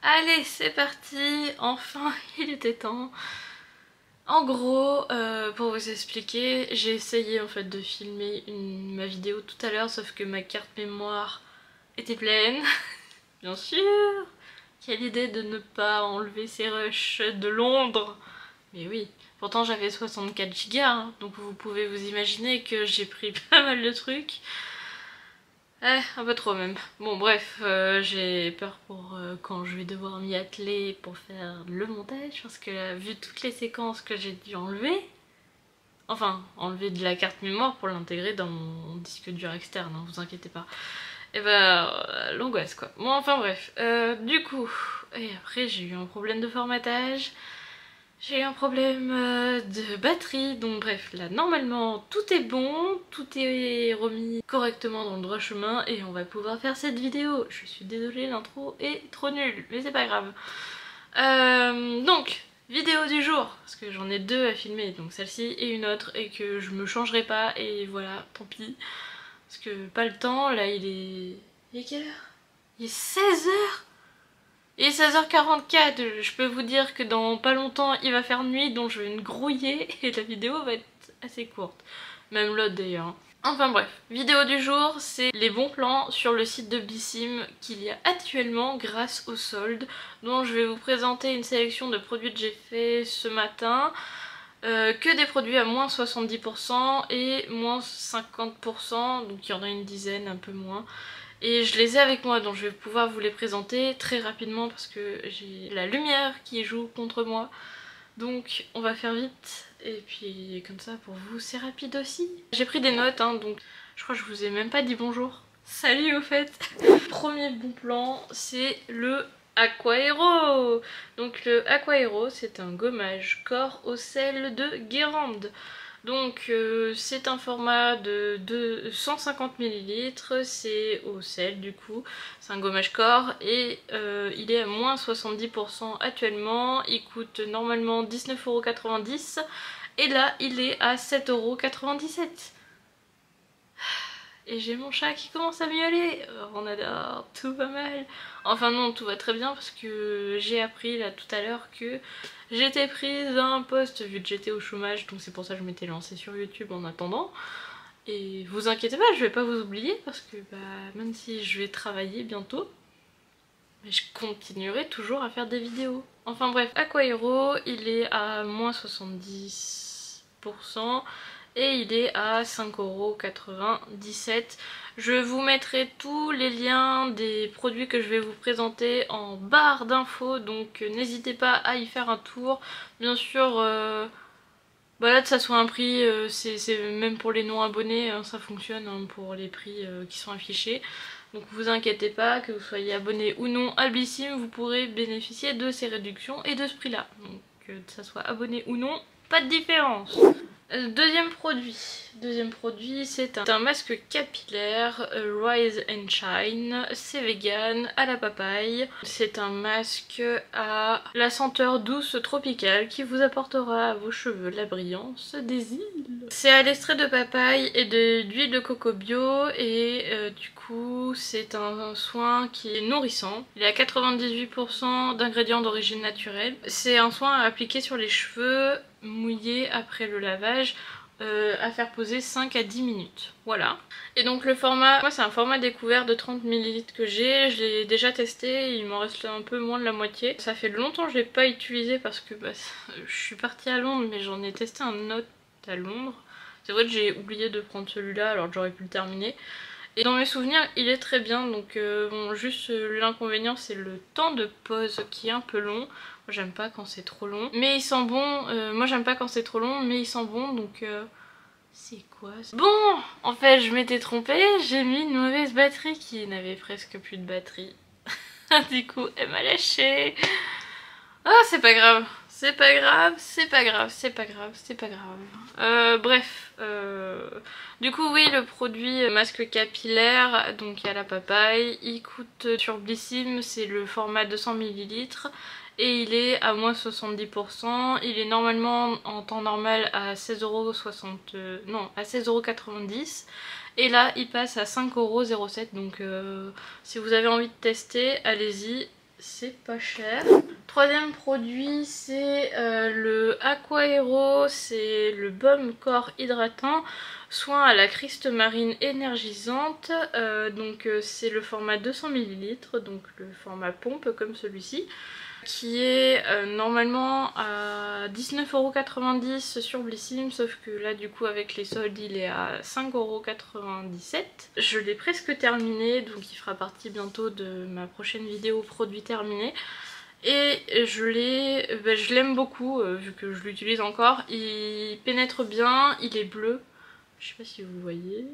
Allez, c'est parti, enfin il était temps. En gros, pour vous expliquer, j'ai essayé en fait de filmer ma vidéo tout à l'heure, sauf que ma carte mémoire était pleine, bien sûr. Quelle idée de ne pas enlever ces rushs de Londres. Mais oui, pourtant j'avais 64 Go, hein, donc vous pouvez vous imaginer que j'ai pris pas mal de trucs. Un peu trop même. Bon bref, j'ai peur pour quand je vais devoir m'y atteler pour faire le montage, parce que là, vu toutes les séquences que j'ai dû enlever, enfin enlever de la carte mémoire pour l'intégrer dans mon disque dur externe, hein, vous inquiétez pas. Et bah l'angoisse quoi. Bon enfin bref, du coup, et après j'ai eu un problème de formatage. J'ai eu un problème de batterie, donc bref, là normalement tout est bon, tout est remis correctement dans le droit chemin et on va pouvoir faire cette vidéo. Je suis désolée, l'intro est trop nulle, mais c'est pas grave. Donc, vidéo du jour, parce que j'en ai deux à filmer, donc celle-ci et une autre, et que je me changerai pas, et voilà, tant pis. Parce que pas le temps, là il est quelle heure? Il est 16h. Il est 16h44, je peux vous dire que dans pas longtemps il va faire nuit, donc je vais me grouiller et la vidéo va être assez courte. Même l'autre d'ailleurs. Enfin bref, vidéo du jour, c'est les bons plans sur le site de Blissim qu'il y a actuellement grâce aux soldes, dont je vais vous présenter une sélection de produits que j'ai fait ce matin. Que des produits à moins 70% et moins 50%, donc il y en a une dizaine, un peu moins. Et je les ai avec moi, donc je vais pouvoir vous les présenter très rapidement parce que j'ai la lumière qui joue contre moi. Donc on va faire vite, et puis comme ça pour vous c'est rapide aussi. J'ai pris des notes, hein, donc je crois que je vous ai même pas dit bonjour. Salut au fait. Premier bon plan, c'est le Aquaero. Donc le Aquaero, c'est un gommage corps au sel de Guérande. Donc c'est un format de 150 ml, c'est au sel du coup, c'est un gommage corps et il est à moins 70% actuellement, il coûte normalement 19,90 € et là il est à 7,97 €. Et j'ai mon chat qui commence à miauler, on adore, tout va mal. Enfin non, tout va très bien parce que j'ai appris là tout à l'heure que j'étais prise à un poste vu que j'étais au chômage, donc c'est pour ça que je m'étais lancée sur YouTube en attendant. Et vous inquiétez pas, je vais pas vous oublier parce que bah, même si je vais travailler bientôt, mais je continuerai toujours à faire des vidéos. Enfin bref, Aquaero, il est à moins 70%. Et il est à 5,97 €. Je vous mettrai tous les liens des produits que je vais vous présenter en barre d'infos, donc n'hésitez pas à y faire un tour. Bien sûr, bah là que ça soit un prix, c'est même pour les non abonnés, hein, ça fonctionne hein, pour les prix qui sont affichés. Donc vous inquiétez pas, que vous soyez abonné ou non à Blissim, vous pourrez bénéficier de ces réductions et de ce prix là. Donc que ça soit abonné ou non, pas de différence. Deuxième produit c'est un masque capillaire Rise and Shine, c'est vegan, à la papaye. C'est un masque à la senteur douce tropicale qui vous apportera à vos cheveux la brillance des îles. C'est à l'extrait de papaye et d'huile de coco bio et du coup c'est un soin qui est nourrissant. Il est à 98% d'ingrédients d'origine naturelle. C'est un soin à appliquer sur les cheveux mouillé après le lavage, à faire poser 5 à 10 minutes. Voilà. Et donc le format, moi c'est un format découvert de 30 ml que j'ai, je l'ai déjà testé, il m'en reste un peu moins de la moitié. Ça fait longtemps que je l'ai pas utilisé parce que bah, je suis partie à Londres, mais j'en ai testé un autre à Londres. C'est vrai que j'ai oublié de prendre celui-là alors que j'aurais pu le terminer. Et dans mes souvenirs il est très bien, donc bon, juste l'inconvénient c'est le temps de pause qui est un peu long. J'aime pas quand c'est trop long, mais il sent bon. Moi j'aime pas quand c'est trop long, mais il sent bon, donc c'est quoi ça? Bon, en fait je m'étais trompée, j'ai mis une mauvaise batterie qui n'avait presque plus de batterie. Du coup elle m'a lâché. Ah c'est pas grave, c'est pas grave, c'est pas grave, c'est pas grave, c'est pas grave. Bref, du coup oui le produit masque capillaire, donc il y a la papaye, il coûte sur Blissim, c'est le format 200 ml. Et il est à moins 70%, il est normalement en temps normal à 16,60 €, non à 16,90 €. Et là il passe à 5,07 €, donc si vous avez envie de tester, allez-y. c'est pas cher. Troisième produit, c'est le Aquaero, c'est le baume corps hydratant, soin à la criste marine énergisante. C'est le format 200 ml, donc le format pompe comme celui-ci, qui est normalement à 19,90€ sur Blissim, sauf que là du coup avec les soldes il est à 5,97€. Je l'ai presque terminé, donc il fera partie bientôt de ma prochaine vidéo produit terminé. Et je l'aime beaucoup vu que je l'utilise encore. Il pénètre bien, il est bleu, je sais pas si vous voyez.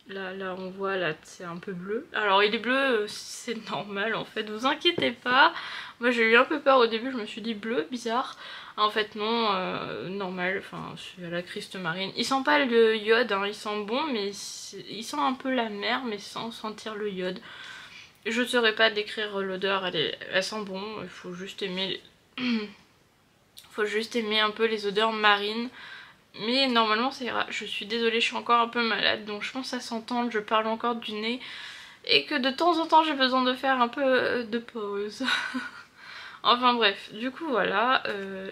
Là on voit, là c'est un peu bleu. Alors il est bleu, c'est normal en fait, vous inquiétez pas. Moi j'ai eu un peu peur au début, je me suis dit bleu, bizarre. En fait non, normal, enfin c'est à la criste marine. Il sent pas le iode, hein, il sent bon, mais il sent un peu la mer, mais sans sentir le iode. Je ne saurais pas décrire l'odeur, elle sent bon, il faut juste aimer... faut juste aimer un peu les odeurs marines. Mais normalement ça ira. Je suis désolée, je suis encore un peu malade, donc je pense que ça s'entend, je parle encore du nez. Et que de temps en temps j'ai besoin de faire un peu de pause. Enfin bref, du coup voilà,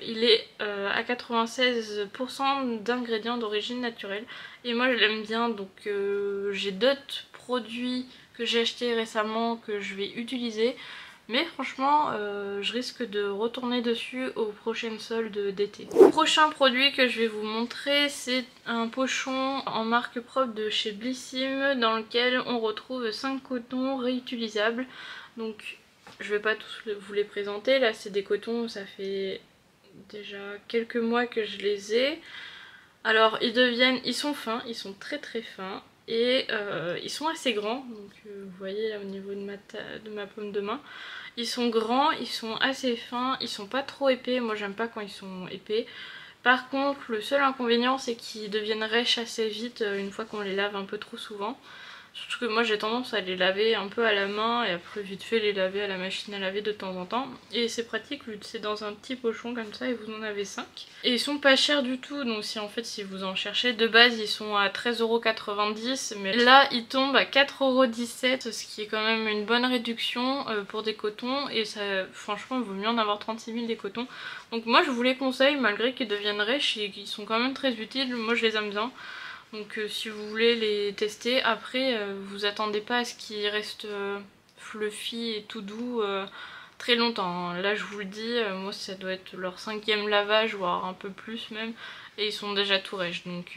il est à 96% d'ingrédients d'origine naturelle. Et moi je l'aime bien, donc j'ai d'autres produits que j'ai achetés récemment que je vais utiliser. Mais franchement, je risque de retourner dessus aux prochaines soldes d'été. Le prochain produit que je vais vous montrer, c'est un pochon en marque propre de chez Blissim, dans lequel on retrouve 5 cotons réutilisables. Donc je vais pas tous vous les présenter, là c'est des cotons, ça fait déjà quelques mois que je les ai. Alors ils sont fins, ils sont très très fins. Et ils sont assez grands, donc vous voyez là au niveau de ma paume de main. Ils sont grands, ils sont assez fins, ils sont pas trop épais, moi j'aime pas quand ils sont épais. Par contre le seul inconvénient c'est qu'ils deviennent rêches assez vite une fois qu'on les lave un peu trop souvent. Surtout que moi j'ai tendance à les laver un peu à la main et après vite fait les laver à la machine à laver de temps en temps. Et c'est pratique vu que c'est dans un petit pochon comme ça et vous en avez 5. Et ils sont pas chers du tout, donc si vous en cherchez, de base ils sont à 13,90€, mais là ils tombent à 4,17€, ce qui est quand même une bonne réduction pour des cotons. Et ça, franchement il vaut mieux en avoir 36 000 des cotons. Donc moi je vous les conseille malgré qu'ils deviennent rêches et qu'ils sont quand même très utiles, moi je les aime bien. Donc si vous voulez les tester, après vous attendez pas à ce qu'ils restent fluffy et tout doux très longtemps. Là je vous le dis, moi ça doit être leur 5e lavage, voire un peu plus même, et ils sont déjà tout rêches, donc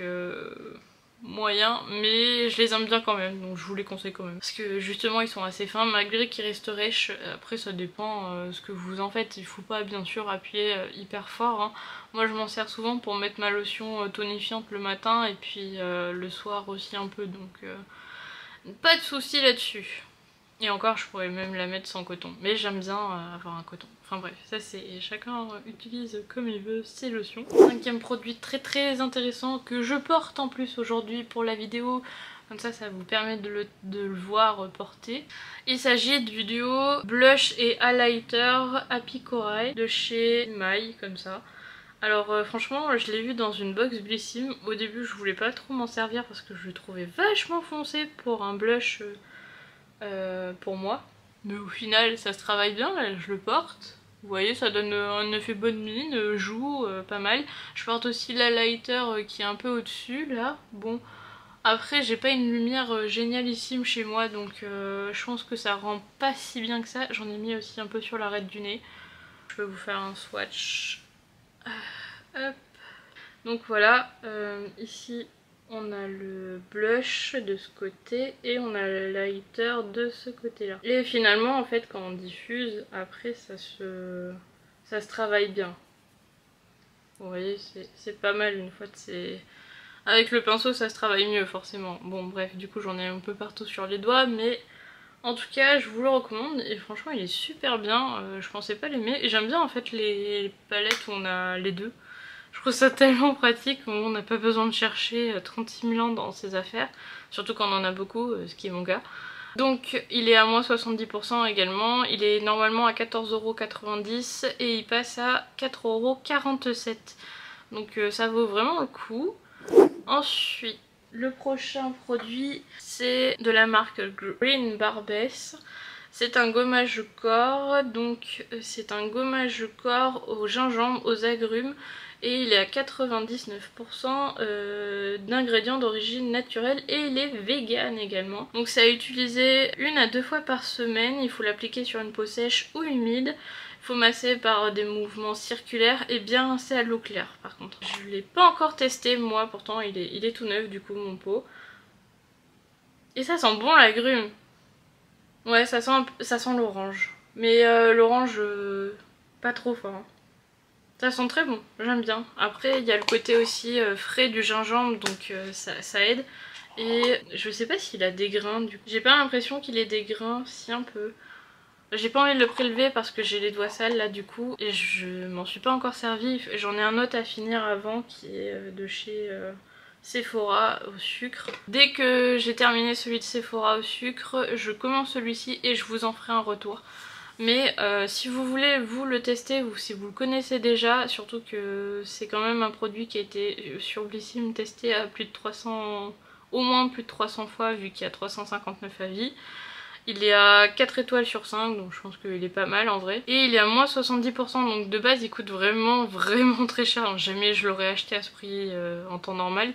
moyen, mais je les aime bien quand même, donc je vous les conseille quand même. Parce que justement ils sont assez fins, malgré qu'ils restent rêches, après ça dépend ce que vous en faites, il faut pas bien sûr appuyer hyper fort, hein. Moi je m'en sers souvent pour mettre ma lotion tonifiante le matin et puis le soir aussi un peu, donc pas de soucis là-dessus. Et encore je pourrais même la mettre sans coton, mais j'aime bien avoir un coton. Enfin bref, ça c'est chacun utilise comme il veut ses lotions. 5e produit très très intéressant que je porte en plus aujourd'hui pour la vidéo. Comme ça vous permet de le voir porter. Il s'agit du duo blush et highlighter Happy Corail de chez Maille, comme ça. Alors franchement je l'ai vu dans une box Blissim. Au début je voulais pas trop m'en servir parce que je le trouvais vachement foncé pour un blush pour moi. Mais au final ça se travaille bien, là, je le porte. Vous voyez, ça donne un effet bonne mine, joue, pas mal. Je porte aussi l'highlighter qui est un peu au-dessus là. Bon, après j'ai pas une lumière génialissime chez moi, donc je pense que ça rend pas si bien que ça. J'en ai mis aussi un peu sur l'arête du nez. Je vais vous faire un swatch. Hop. Donc voilà, ici on a le blush de ce côté et on a le lighter de ce côté là. Et finalement en fait quand on diffuse, après ça se travaille bien. Vous voyez, c'est pas mal une fois que c'est... Avec le pinceau ça se travaille mieux forcément. Bon bref, du coup j'en ai un peu partout sur les doigts, mais en tout cas je vous le recommande et franchement il est super bien. Je pensais pas l'aimer et j'aime bien en fait les palettes où on a les deux. Je trouve ça tellement pratique, on n'a pas besoin de chercher 36 000 ans dans ses affaires, surtout quand on en a beaucoup, ce qui est mon cas. Donc il est à moins 70% également, il est normalement à 14,90€ et il passe à 4,47€. Donc ça vaut vraiment le coup. Ensuite, le prochain produit c'est de la marque Green Barbess. C'est un gommage corps, donc c'est un gommage corps au gingembre, aux agrumes, et il est à 99% d'ingrédients d'origine naturelle et il est vegan également. Donc c'est à utiliser 1 à 2 fois par semaine, il faut l'appliquer sur une peau sèche ou humide. Il faut masser par des mouvements circulaires et bien rincer à l'eau claire par contre. Je ne l'ai pas encore testé moi, pourtant il est tout neuf du coup mon pot. Et ça sent bon l'agrume. Ouais, ça sent l'orange. Mais l'orange, pas trop fort. Ça sent très bon, j'aime bien. Après, il y a le côté aussi frais du gingembre, donc ça aide. Et je sais pas s'il a des grains, du coup. J'ai pas l'impression qu'il ait des grains, si un peu. J'ai pas envie de le prélever parce que j'ai les doigts sales là du coup. Et je m'en suis pas encore servi. J'en ai un autre à finir avant qui est de chez... Sephora au sucre. Dès que j'ai terminé celui de Sephora au sucre, je commence celui-ci et je vous en ferai un retour. Mais si vous voulez vous le tester ou si vous le connaissez déjà, surtout que c'est quand même un produit qui a été sur Blissim testé à plus de 300, au moins plus de 300 fois vu qu'il y a 359 avis. Il est à 4 étoiles sur 5, donc je pense qu'il est pas mal en vrai. Et il est à moins 70%, donc de base il coûte vraiment très cher. Jamais je l'aurais acheté à ce prix en temps normal.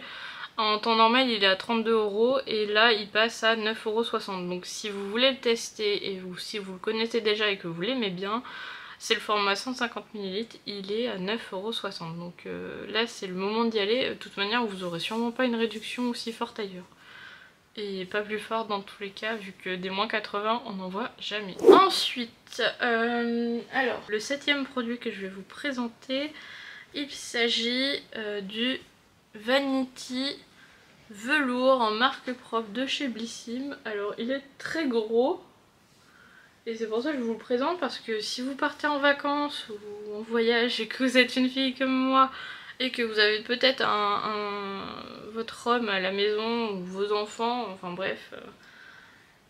En temps normal il est à 32 € et là il passe à 9,60 €. Donc si vous voulez le tester et si vous le connaissez déjà et que vous l'aimez bien, c'est le format 150 ml, il est à 9,60 €. Donc là c'est le moment d'y aller. De toute manière vous aurez sûrement pas une réduction aussi forte ailleurs. Et pas plus fort dans tous les cas vu que des moins 80 on n'en voit jamais. Ensuite, alors le 7e produit que je vais vous présenter, il s'agit du Vanity velours en marque propre de chez Blissim. Alors il est très gros et c'est pour ça que je vous le présente, parce que si vous partez en vacances ou en voyage et que vous êtes une fille comme moi et que vous avez peut-être votre homme à la maison ou vos enfants, enfin bref,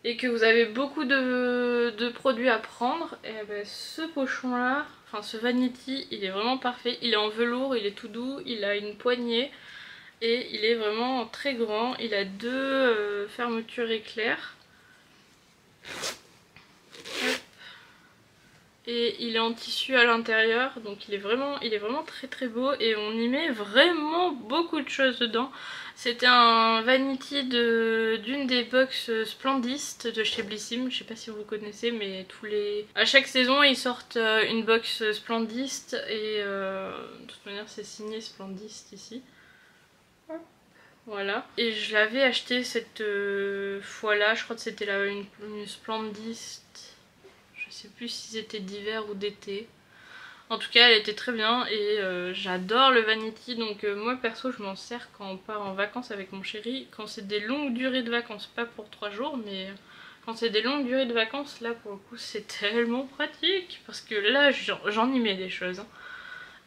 et que vous avez beaucoup de produits à prendre, et ben ce pochon là, enfin ce Vanity, il est vraiment parfait. Il est en velours, il est tout doux, il a une poignée et il est vraiment très grand. Il a 2 fermetures éclairs. Et il est en tissu à l'intérieur, donc il est vraiment très beau et on y met vraiment beaucoup de choses dedans. C'était un Vanity d'une des box Splendist de chez Blissim, je sais pas si vous connaissez, mais à chaque saison ils sortent une box Splendist et de toute manière c'est signé Splendist ici. Voilà. Et je l'avais acheté cette fois-là, je crois que c'était une Splendist. Je sais plus si c'était d'hiver ou d'été. En tout cas elle était très bien et j'adore le Vanity, donc moi perso je m'en sers quand on part en vacances avec mon chéri, quand c'est des longues durées de vacances, pas pour 3 jours mais quand c'est des longues durées de vacances, là pour le coup c'est tellement pratique parce que là j'en y mets des choses. Hein.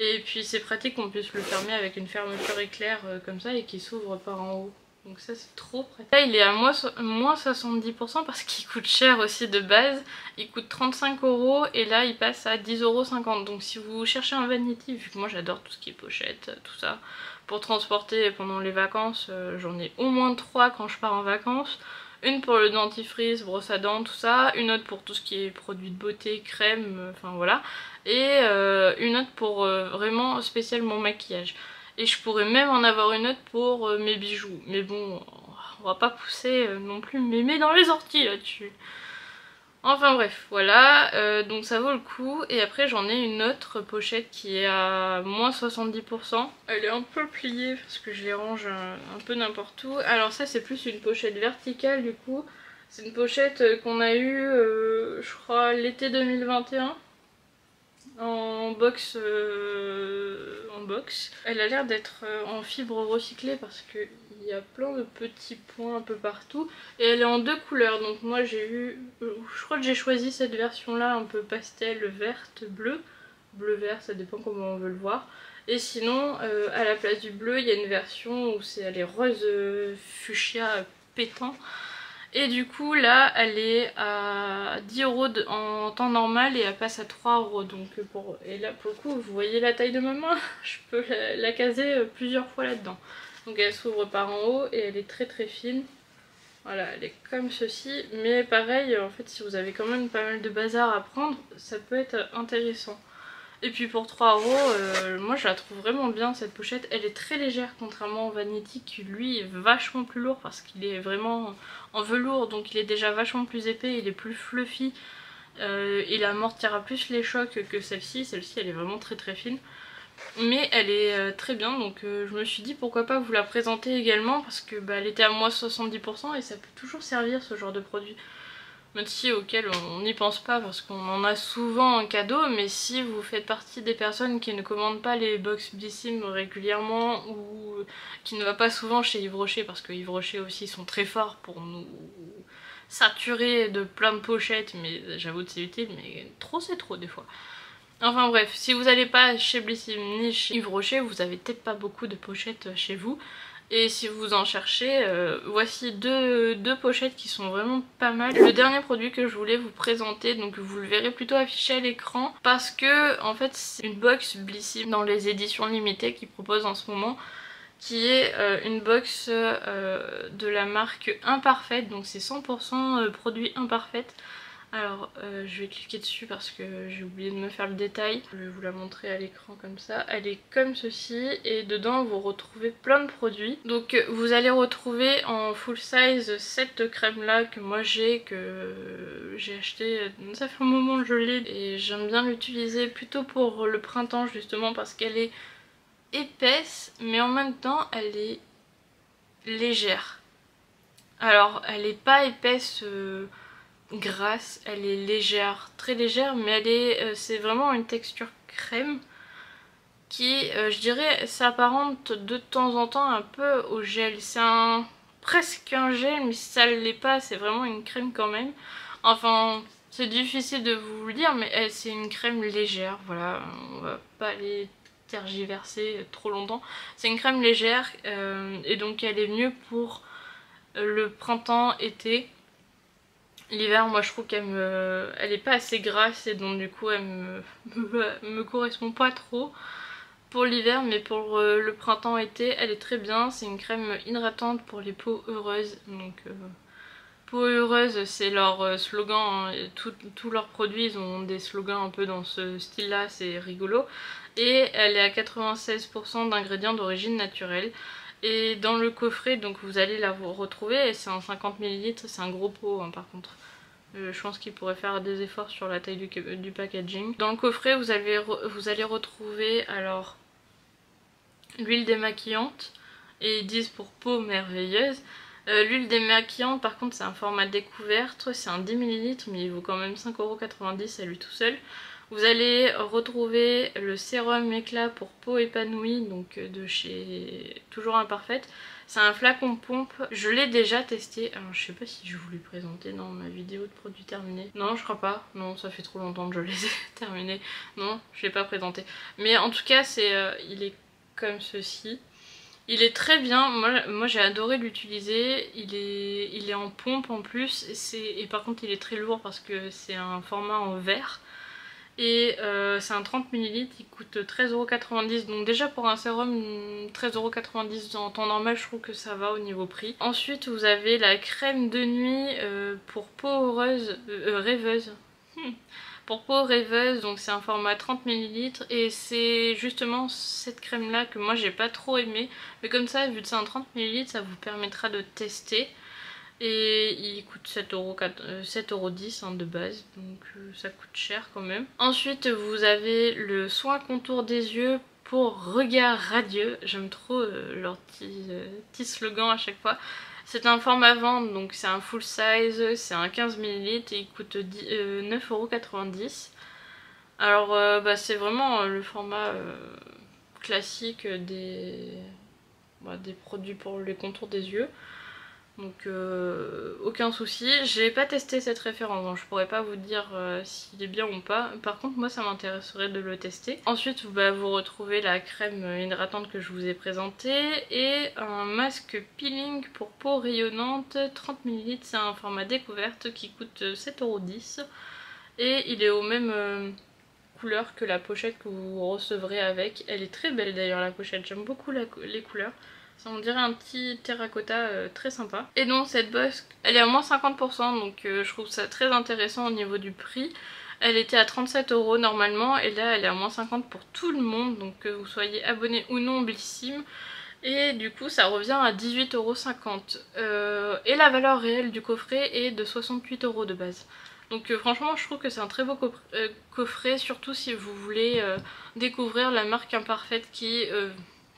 Et puis c'est pratique qu'on puisse le fermer avec une fermeture éclair comme ça et qui s'ouvre par en haut. Donc ça c'est trop pratique. Là il est à moins 70% parce qu'il coûte cher aussi de base. Il coûte 35 € et là il passe à 10,50 €. Donc si vous cherchez un Vanity, vu que moi j'adore tout ce qui est pochette, tout ça, pour transporter pendant les vacances, j'en ai au moins 3 quand je pars en vacances. Une pour le dentifrice, brosse à dents, tout ça. Une autre pour tout ce qui est produits de beauté, crème, enfin voilà. Et une autre pour vraiment spécialement maquillage. Et je pourrais même en avoir une autre pour mes bijoux. Mais bon, on va pas pousser non plus mémé dans les orties là-dessus. Enfin bref, voilà, donc ça vaut le coup. Et après j'en ai une autre pochette qui est à moins 70%. Elle est un peu pliée parce que je les range un peu n'importe où. Alors ça c'est plus une pochette verticale du coup. C'est une pochette qu'on a eue je crois l'été 2021. En box, Elle a l'air d'être en fibre recyclée parce qu'il y a plein de petits points un peu partout. Et elle est en 2 couleurs, donc moi je crois que j'ai choisi cette version là un peu pastel, verte, bleu. Bleu-vert, ça dépend comment on veut le voir. Et sinon, à la place du bleu, il y a une version où elle est rose fuchsia pétant. Et du coup là elle est à 10 € en temps normal et elle passe à 3 €. Donc et là pour le coup vous voyez la taille de ma main, je peux la caser plusieurs fois là-dedans. Donc elle s'ouvre par en haut et elle est très fine. Voilà, elle est comme ceci, mais pareil, en fait, si vous avez quand même pas mal de bazar à prendre, ça peut être intéressant. Et puis pour 3 €, moi je la trouve vraiment bien cette pochette. Elle est très légère contrairement au Vanity qui lui est vachement plus lourd parce qu'il est vraiment en velours, donc il est déjà vachement plus épais, il est plus fluffy. Il amortira plus les chocs que celle-ci. Celle-ci elle est vraiment très très fine. Mais elle est très bien, donc je me suis dit pourquoi pas vous la présenter également parce que bah, elle était à moins 70% et ça peut toujours servir ce genre de produit. Même si auquel on n'y pense pas parce qu'on en a souvent en cadeau, mais si vous faites partie des personnes qui ne commandent pas les box Blissim régulièrement ou qui ne va pas souvent chez Yves Rocher parce que Yves Rocher aussi sont très forts pour nous saturer de plein de pochettes, mais j'avoue que c'est utile, mais trop c'est trop des fois. Enfin bref, si vous n'allez pas chez Blissim ni chez Yves Rocher, vous avez peut-être pas beaucoup de pochettes chez vous. Et si vous en cherchez, voici deux pochettes qui sont vraiment pas mal. Le dernier produit que je voulais vous présenter, donc vous le verrez plutôt affiché à l'écran, parce que en fait c'est une box Blissim dans les éditions limitées qu'ils proposent en ce moment, qui est une box de la marque Imparfaite, donc c'est 100% produit Imparfaite. Alors je vais cliquer dessus parce que j'ai oublié de me faire le détail. Je vais vous la montrer à l'écran comme ça. Elle est comme ceci et dedans vous retrouvez plein de produits. Donc vous allez retrouver en full size cette crème là que moi j'ai, que j'ai acheté, ça fait un moment que je l'ai et j'aime bien l'utiliser plutôt pour le printemps justement parce qu'elle est épaisse mais en même temps elle est légère. Alors elle est pas épaisse grasse, elle est légère, très légère, mais elle est, c'est vraiment une texture crème qui, je dirais, s'apparente de temps en temps un peu au gel. C'est presque un gel, mais ça ne l'est pas, c'est vraiment une crème quand même. Enfin, c'est difficile de vous le dire, mais c'est une crème légère, voilà, on va pas aller tergiverser trop longtemps. C'est une crème légère, et donc elle est mieux pour le printemps-été. L'hiver, moi je trouve elle est pas assez grasse et donc du coup elle me correspond pas trop pour l'hiver, mais pour le printemps-été elle est très bien. C'est une crème hydratante pour les peaux heureuses, donc peau heureuse c'est leur slogan, hein. Tous leurs produits ils ont des slogans un peu dans ce style là, c'est rigolo. Et elle est à 96% d'ingrédients d'origine naturelle. Et dans le coffret, donc vous allez la retrouver, et c'est en 50 ml, c'est un gros pot hein, par contre. Je pense qu'il pourrait faire des efforts sur la taille du packaging. Dans le coffret, vous allez retrouver alors l'huile démaquillante, et ils disent pour peau merveilleuse. L'huile démaquillante par contre c'est un format découverte, c'est un 10 ml mais il vaut quand même 5,90 € à lui tout seul. Vous allez retrouver le sérum éclat pour peau épanouie, donc de chez Toujours Imparfaite. C'est un flacon pompe, je l'ai déjà testé, alors je sais pas si je vous l'ai présenté dans ma vidéo de produits terminés. Non je crois pas, non ça fait trop longtemps que je les ai terminés, non je l'ai pas présenté. Mais en tout cas il est comme ceci. Il est très bien, moi j'ai adoré l'utiliser, il est en pompe en plus, et par contre il est très lourd parce que c'est un format en verre. Et c'est un 30 ml, il coûte 13,90 €, donc déjà pour un sérum 13,90 € en temps normal je trouve que ça va au niveau prix. Ensuite vous avez la crème de nuit pour peau rêveuse. Pour peau rêveuse, donc c'est un format 30 ml et c'est justement cette crème là que moi j'ai pas trop aimé, mais comme ça vu que c'est un 30 ml ça vous permettra de tester. Et il coûte 7,10 € hein, de base, donc ça coûte cher quand même. Ensuite vous avez le soin contour des yeux pour regard radieux, j'aime trop leur petit slogan à chaque fois. C'est un format vente, donc c'est un full size, c'est un 15 ml et il coûte 9,90 €. Alors c'est vraiment le format classique des produits pour les contours des yeux. Donc aucun souci. J'ai pas testé cette référence, donc je pourrais pas vous dire s'il est bien ou pas. Par contre moi ça m'intéresserait de le tester. Ensuite vous retrouvez la crème hydratante que je vous ai présentée et un masque peeling pour peau rayonnante 30 ml. C'est un format découverte qui coûte 7,10 € et il est aux mêmes couleurs que la pochette que vous recevrez avec. Elle est très belle d'ailleurs la pochette, j'aime beaucoup les couleurs. On dirait un petit terracotta très sympa. Et donc cette bosse, elle est à moins 50%, donc je trouve ça très intéressant au niveau du prix. Elle était à 37 € normalement et là elle est à moins 50 pour tout le monde, donc que vous soyez abonné ou non Blissim. Et du coup ça revient à 18,50 €. Et la valeur réelle du coffret est de 68 € de base. Donc franchement je trouve que c'est un très beau coffret, surtout si vous voulez découvrir la marque Imparfaite qui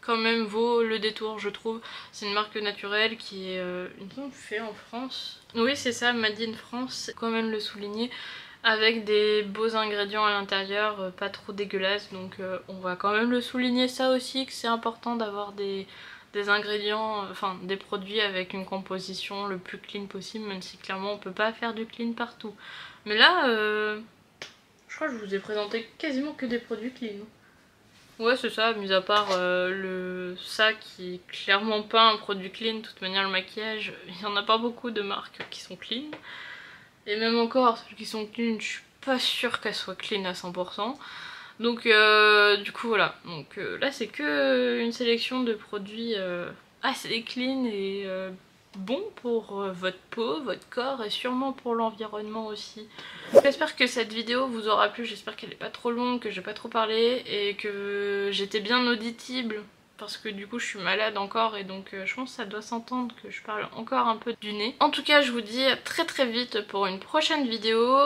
quand même vaut le détour je trouve. C'est une marque naturelle qui est faite en France. Oui c'est ça, Made in France, quand même le souligner. Avec des beaux ingrédients à l'intérieur, pas trop dégueulasses, donc on va quand même le souligner ça aussi, que c'est important d'avoir des ingrédients, enfin des produits avec une composition le plus clean possible, même si clairement on peut pas faire du clean partout. Mais là, je crois que je vous ai présenté quasiment que des produits clean. Ouais c'est ça, mis à part le sac qui est clairement pas un produit clean, de toute manière le maquillage, il y en a pas beaucoup de marques qui sont clean. Et même encore, celles qui sont clean, je suis pas sûre qu'elles soient clean à 100%. Donc du coup voilà, donc là c'est que une sélection de produits assez clean et bons pour votre peau, votre corps et sûrement pour l'environnement aussi. J'espère que cette vidéo vous aura plu, j'espère qu'elle est pas trop longue, que j'ai pas trop parlé et que j'étais bien audible. Parce que du coup je suis malade encore et donc je pense que ça doit s'entendre que je parle encore un peu du nez. En tout cas je vous dis à très très vite pour une prochaine vidéo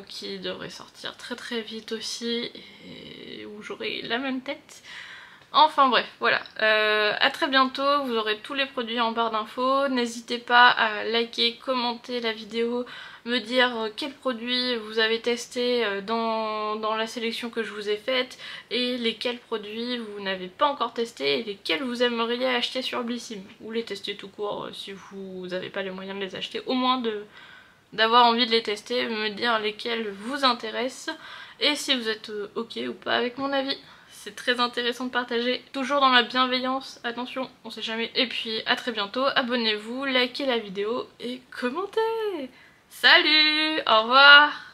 qui devrait sortir très très vite aussi et où j'aurai la même tête. Enfin bref, voilà. À très bientôt, vous aurez tous les produits en barre d'infos. N'hésitez pas à liker, commenter la vidéo, me dire quels produits vous avez testé dans la sélection que je vous ai faite et lesquels produits vous n'avez pas encore testé et lesquels vous aimeriez acheter sur Blissim. Ou les tester tout court si vous n'avez pas les moyens de les acheter. Au moins d'avoir envie de les tester, me dire lesquels vous intéressent et si vous êtes ok ou pas avec mon avis. C'est très intéressant de partager, toujours dans la bienveillance, attention, on sait jamais. Et puis à très bientôt, abonnez-vous, likez la vidéo et commentez. Salut, au revoir.